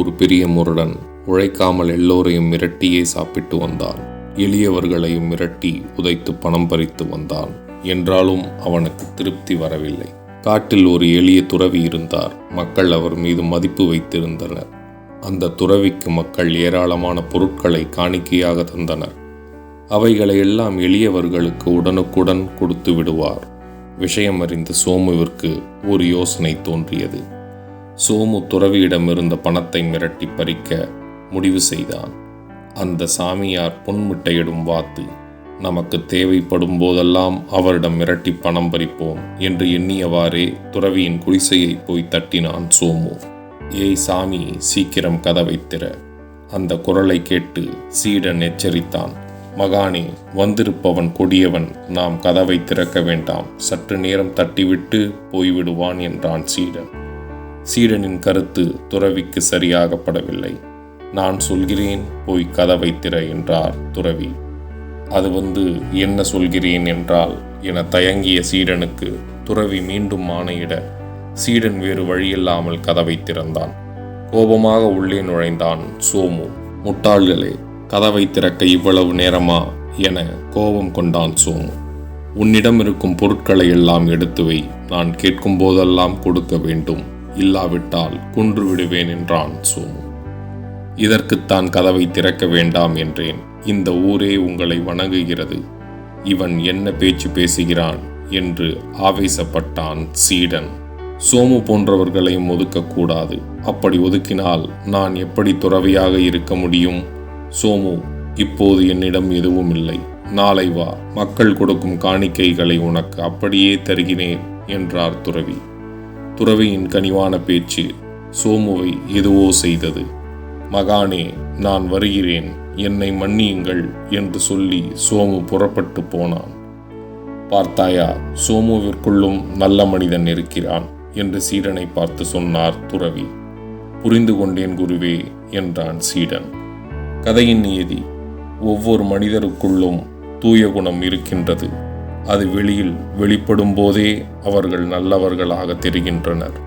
ஒரு பெரிய முரடன் உழைக்காமல் எல்லோரையும் மிரட்டியே சாப்பிட்டு வந்தான். எளியவர்களையும் மிரட்டி உதைத்து பணம் பறித்து வந்தான். என்றாலும் அவனுக்கு திருப்தி வரவில்லை. காட்டில் ஒரு எளிய துறவி இருந்தார். மக்கள் அவர் மீது மதிப்பு வைத்திருந்தனர். அந்த துறவிக்கு மக்கள் ஏராளமான பொருட்களை காணிக்கையாக தந்தனர். அவைகளை எல்லாம் எளியவர்களுக்கு உடனுக்குடன் கொடுத்து விடுவார். விஷயம் அறிந்த சோமுவிற்கு ஒரு யோசனை தோன்றியது. சோமு துறவியிடமிருந்த பணத்தை மிரட்டி பறிக்க முடிவு செய்தான். அந்த சாமியார் பொன்முட்டையிடும் வாத்து. நமக்கு தேவைப்படும் போதெல்லாம் அவரிடம் மிரட்டி பணம் பறிப்போம் என்று எண்ணியவாறே துறவியின் குடிசையை போய் தட்டினான் சோமு. ஏய் சாமி, சீக்கிரம் கதவை திற. அந்த குரலை கேட்டு சீடன் எச்சரித்தான். மகானே, வந்திருப்பவன் கொடியவன். நாம் கதவை திறக்க வேண்டாம். சற்று நேரம் தட்டிவிட்டு போய்விடுவான் என்றான் சீடன். சீடனின் கருத்து துறவிக்கு சரியாகப்படவில்லை. நான் சொல்கிறேன், போய் கதவை திற என்றார் துறவி. அது என்ன சொல்கிறேன் என்றால் என தயங்கிய சீடனுக்கு துறவி மீண்டும் ஆணையிட சீடன் வேறு வழியில்லாமல் கதவை திறந்தான். கோபமாக உள்ளே நுழைந்தான் சோமு. முட்டாள்களே, கதவை திறக்க இவ்வளவு நேரமா என கோபம் கொண்டான் சோமு. உன்னிடம் இருக்கும் பொருட்களை எல்லாம் எடுத்து வை. நான் கேட்கும் போதெல்லாம் கொடுக்க வேண்டும். இல்லாவிட்டால் கொன்று விடுவேன் என்றான் சோமு. இதற்குத்தான் கதவை திறக்க வேண்டாம் என்றேன். இந்த ஊரே உங்களை வணங்குகிறது. இவன் என்ன பேச்சு பேசுகிறான் என்று ஆவேசப்பட்டான் சீடன். சோமு போன்றவர்களையும் ஒதுக்கக்கூடாது. அப்படி ஒதுக்கினால் நான் எப்படி துறவியாக இருக்க முடியும்? சோமு, இப்போது என்னிடம் எதுவும் இல்லை. நாளை வா, மக்கள் கொடுக்கும் காணிக்கைகளை உனக்கு அப்படியே தருகிறேன் என்றார் துறவி. துறவியின் கனிவான பேச்சு சோமுவை எதுவோ செய்தது. மகானே, நான் வருகிறேன், என்னை மன்னியுங்கள் என்று சொல்லி சோமு புறப்பட்டு போனான். பார்த்தாயா, சோமுவிற்குள்ளும் நல்ல மனிதன் இருக்கிறான் என்று சீடனை பார்த்து சொன்னார் துறவி. புரிந்து கொண்டேன் குருவே என்றான் சீடன். கதையின் நியதி: ஒவ்வொரு மனிதருக்குள்ளும் தூய குணம் இருக்கின்றது. அது வெளியில் வெளிப்படும் போதே அவர்கள் நல்லவர்களாக தெரிகின்றனர்.